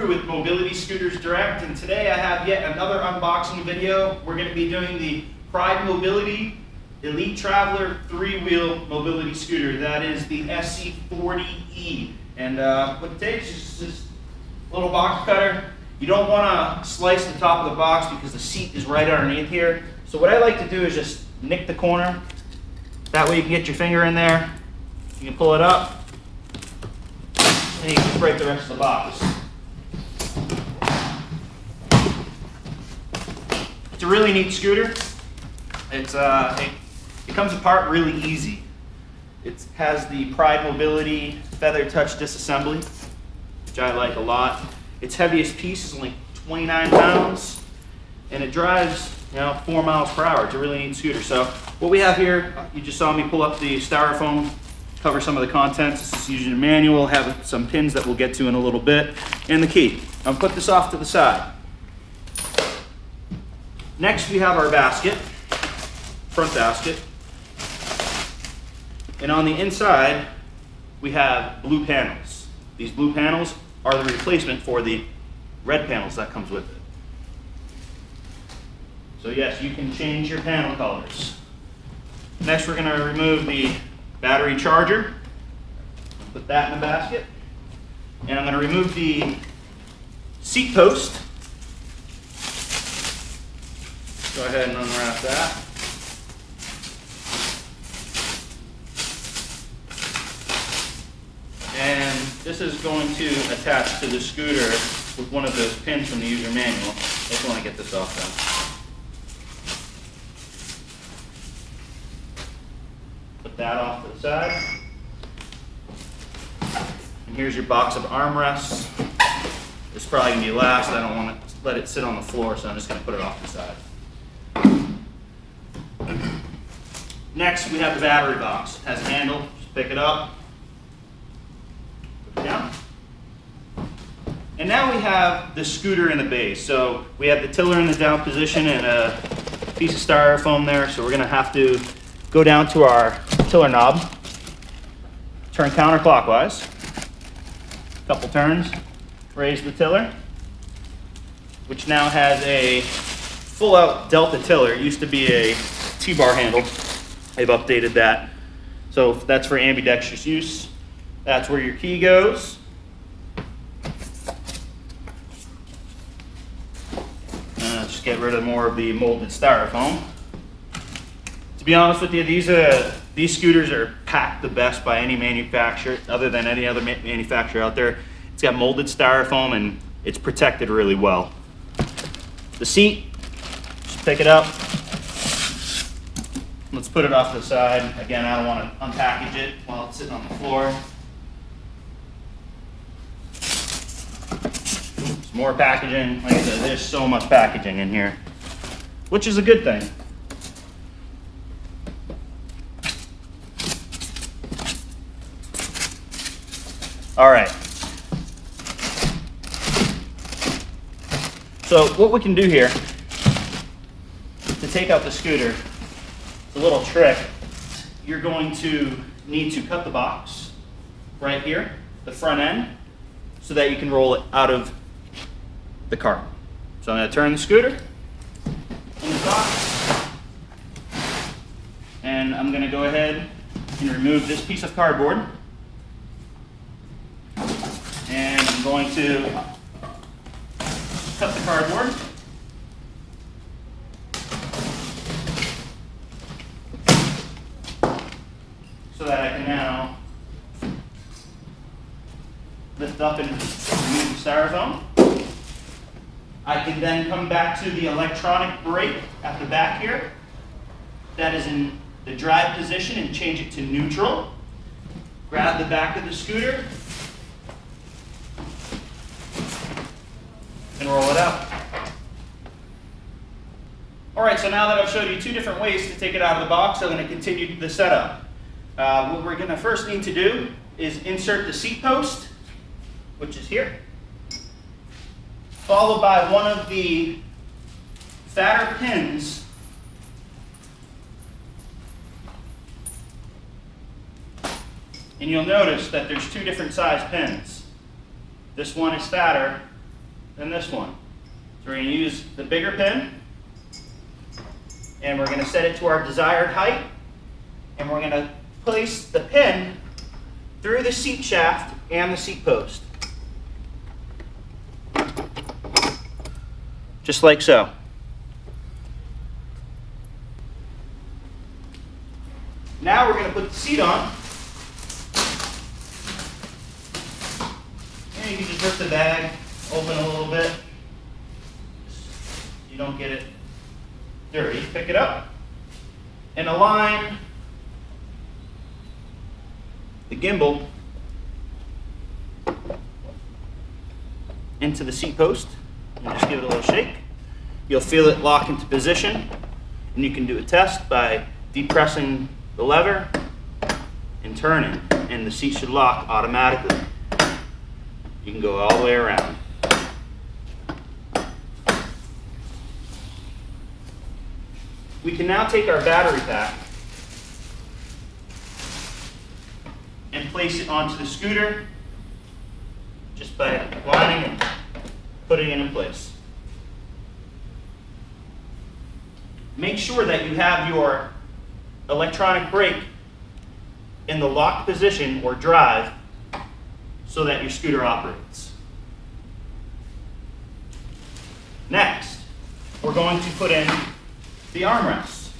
crew with Mobility Scooters Direct, and today I have yet another unboxing video. We're going to be doing the Pride Mobility Elite Traveler 3-wheel mobility scooter. That is the SC40E. And what it takes is just this little box cutter. You don't want to slice the top of the box because the seat is right underneath here. So what I like to do is just nick the corner. That way you can get your finger in there. You can pull it up. And you can just break the rest of the box. It's a really neat scooter. It comes apart really easy. It has the Pride Mobility Feather Touch disassembly, which I like a lot. Its heaviest piece is only 29 pounds, and it drives 4 miles per hour. It's a really neat scooter. So what we have here, you just saw me pull up the styrofoam, cover some of the contents. This is using a manual, have some pins that we'll get to in a little bit, and the key. I'll put this off to the side. Next we have our basket, front basket. And on the inside, we have blue panels. These blue panels are the replacement for the red panels that comes with it. So yes, you can change your panel colors. Next, we're going to remove the battery charger. Put that in the basket. And I'm going to remove the seat post. Go ahead and unwrap that. And this is going to attach to the scooter with one of those pins from the user manual. I just want to get this off though. Put that off to the side. And here's your box of armrests. This is probably going to be last. I don't want to let it sit on the floor, so I'm just going to put it off the side. Next, we have the battery box. It has a handle. Just pick it up. Down. And now we have the scooter in the base. So we have the tiller in the down position and a piece of styrofoam there. So we're going to have to go down to our tiller knob, turn counterclockwise, a couple turns, raise the tiller, which now has a full-out Delta tiller. It used to be a T-bar handle. They've updated that. So that's for ambidextrous use. That's where your key goes. Just get rid of more of the molded styrofoam. To be honest with you, these scooters are packed the best by any manufacturer, other than any other manufacturer out there. It's got molded styrofoam and it's protected really well. The seat, just pick it up. Let's put it off to the side. Again, I don't want to unpackage it while it's sitting on the floor. More packaging. Like I said, there's so much packaging in here, which is a good thing. All right. So what we can do here to take out the scooter, it's a little trick. You're going to need to cut the box right here, the front end, so that you can roll it out of the cart. So I'm going to turn the scooter in the box, and I'm going to go ahead and remove this piece of cardboard, and I'm going to cut the cardboard. So that I can now lift up and remove the styrofoam. I can then come back to the electronic brake at the back here. That is in the drive position and change it to neutral. Grab the back of the scooter and roll it out. All right, so now that I've showed you two different ways to take it out of the box, I'm going to continue the setup. What we're going to first need to do is insert the seat post, which is here, followed by one of the fatter pins and you'll notice that there's two different size pins. This one is fatter than this one. So we're going to use the bigger pin, and we're going to set it to our desired height, and we're going to place the pin through the seat shaft and the seat post. Just like so. Now we're going to put the seat on. And you can just rip the bag open a little bit. You don't get it dirty. Pick it up and align the gimbal into the seat post. And just give it a little shake. You'll feel it lock into position, and you can do a test by depressing the lever and turning, and the seat should lock automatically. You can go all the way around. We can now take our battery pack and place it onto the scooter just by lining it, putting it in place. Make sure that you have your electronic brake in the locked position or drive so that your scooter operates. Next, we're going to put in the armrest.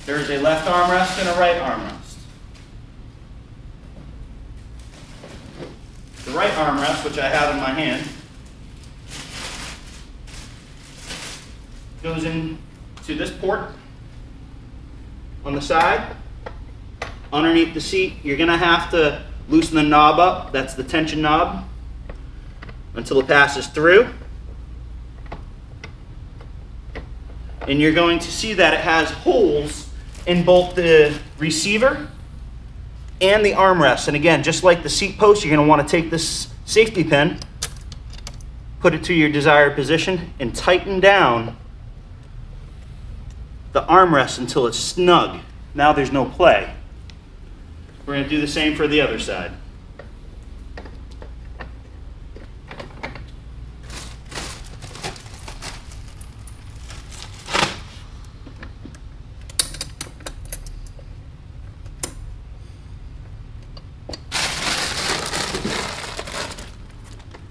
There's a left armrest and a right armrest. The right armrest, which I have in my hand, goes into this port on the side. Underneath the seat, you're going to have to loosen the knob up. That's the tension knob until it passes through. And you're going to see that it has holes in both the receiver and the armrest. And again, just like the seat post, you're going to want to take this safety pin, put it to your desired position, and tighten down the armrest until it's snug. Now there's no play. We're going to do the same for the other side.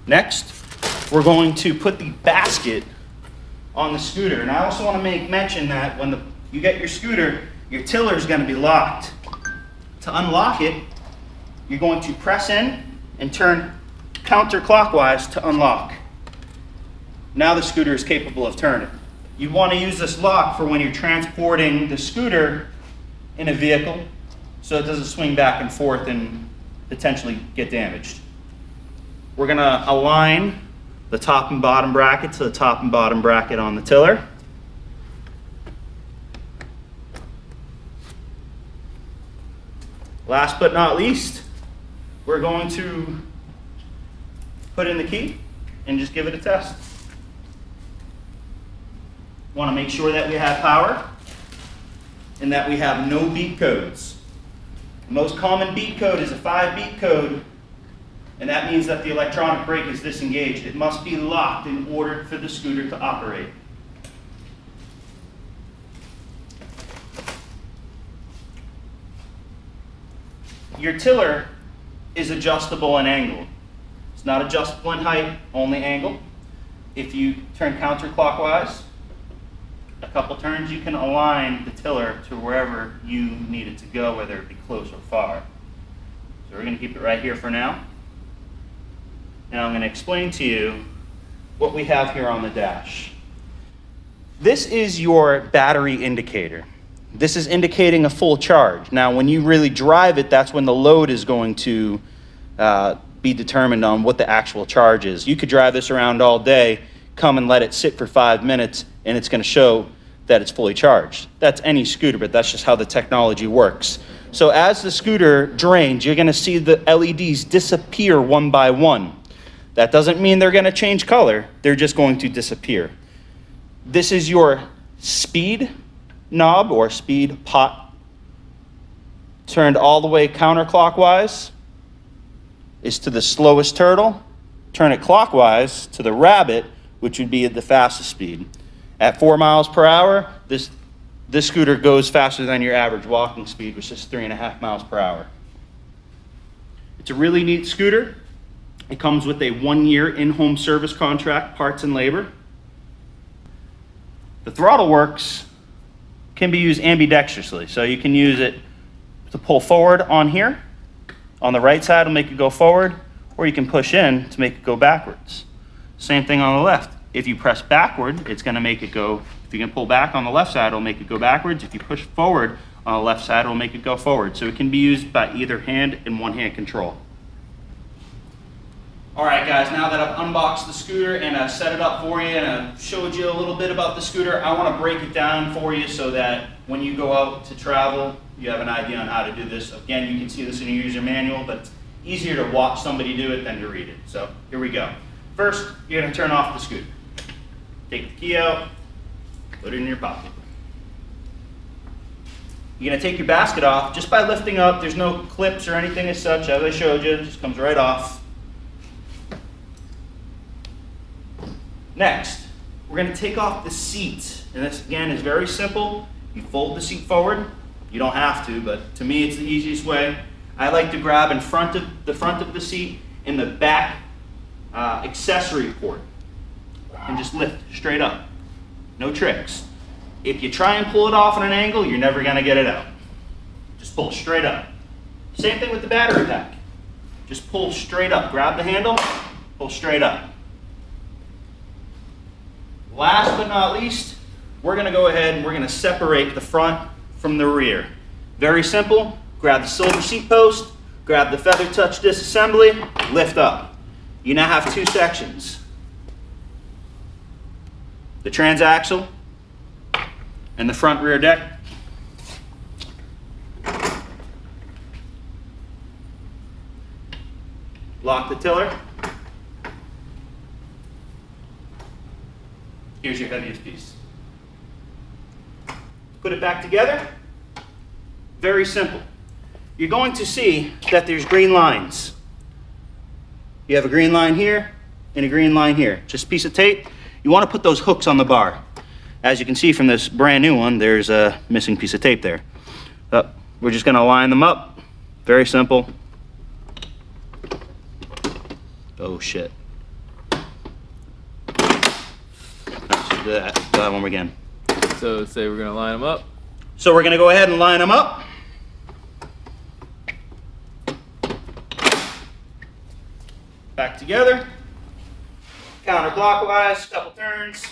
Next, we're going to put the basket on the scooter. And I also want to make mention that when you get your scooter, your tiller is going to be locked. To unlock it, you're going to press in and turn counterclockwise to unlock. Now the scooter is capable of turning. You want to use this lock for when you're transporting the scooter in a vehicle so it doesn't swing back and forth and potentially get damaged. We're going to align the top and bottom bracket to the top and bottom bracket on the tiller. Last but not least, we're going to put in the key and just give it a test. Want to make sure that we have power and that we have no beep codes. The most common beep code is a 5-beep code, and that means that the electronic brake is disengaged. It must be locked in order for the scooter to operate. Your tiller is adjustable in angle. It's not adjustable in height, only angle. If you turn counterclockwise, a couple turns, you can align the tiller to wherever you need it to go, whether it be close or far. So we're going to keep it right here for now. And I'm going to explain to you what we have here on the dash. This is your battery indicator. This is indicating a full charge. Now, when you really drive it, that's when the load is going to be determined on what the actual charge is. You could drive this around all day, come and let it sit for 5 minutes, and it's going to show that it's fully charged. That's any scooter, but that's just how the technology works. So as the scooter drains, you're going to see the LEDs disappear one by one. That doesn't mean they're going to change color. They're just going to disappear. This is your speed knob or speed pot. Turned all the way counterclockwise is to the slowest turtle. turn it clockwise to the rabbit, which would be at the fastest speed. At 4 miles per hour, this scooter goes faster than your average walking speed, which is 3.5 miles per hour. It's a really neat scooter. It comes with a 1-year in-home service contract, parts and labor. The throttle works can be used ambidextrously, so you can use it to pull forward on here. On the right side will make it go forward, or you can push in to make it go backwards. Same thing on the left. If you press backward, it's going to make it go. If you can pull back on the left side, it'll make it go backwards. If you push forward on the left side, it'll make it go forward. So it can be used by either hand and one-hand control. All right, guys, now that I've unboxed the scooter and I've set it up for you and I've showed you a little bit about the scooter, I want to break it down for you so that when you go out to travel, you have an idea on how to do this. Again, you can see this in your user manual, but it's easier to watch somebody do it than to read it. So here we go. First, you're going to turn off the scooter. Take the key out, put it in your pocket. You're going to take your basket off just by lifting up. There's no clips or anything as such. As I showed you, it just comes right off. Next, we're going to take off the seat. And this, again, is very simple. You fold the seat forward. You don't have to, but to me, it's the easiest way. I like to grab in front of the seat in the back accessory port and just lift straight up. No tricks. If you try and pull it off at an angle, you're never going to get it out. Just pull straight up. Same thing with the battery pack. Just pull straight up. Grab the handle, pull straight up. Last but not least, we're going to go ahead and we're going to separate the front from the rear. Very simple. Grab the silver seat post, grab the feather touch disassembly, lift up. You now have two sections. The transaxle and the front rear deck. Lock the tiller. Here's your heaviest piece. Put it back together. Very simple. You're going to see that there's green lines. You have a green line here and a green line here. Just a piece of tape. You want to put those hooks on the bar. As you can see from this brand new one, there's a missing piece of tape there. We're just going to line them up. Very simple. Oh shit. Do that one again. So say we're going to line them up. So we're going to go ahead and line them up. Back together. Counterclockwise, couple turns.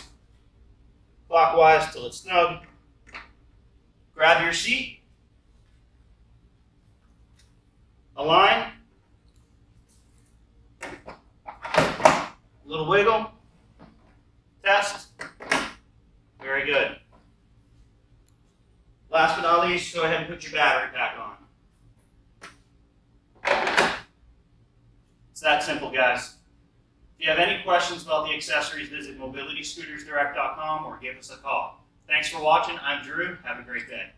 Clockwise till it's snug. Grab your seat. Align. A little wiggle. Test. Very good. Last but not least, go ahead and put your battery pack on. It's that simple, guys. If you have any questions about the accessories, visit mobilityscootersdirect.com or give us a call. Thanks for watching. I'm Drew. Have a great day.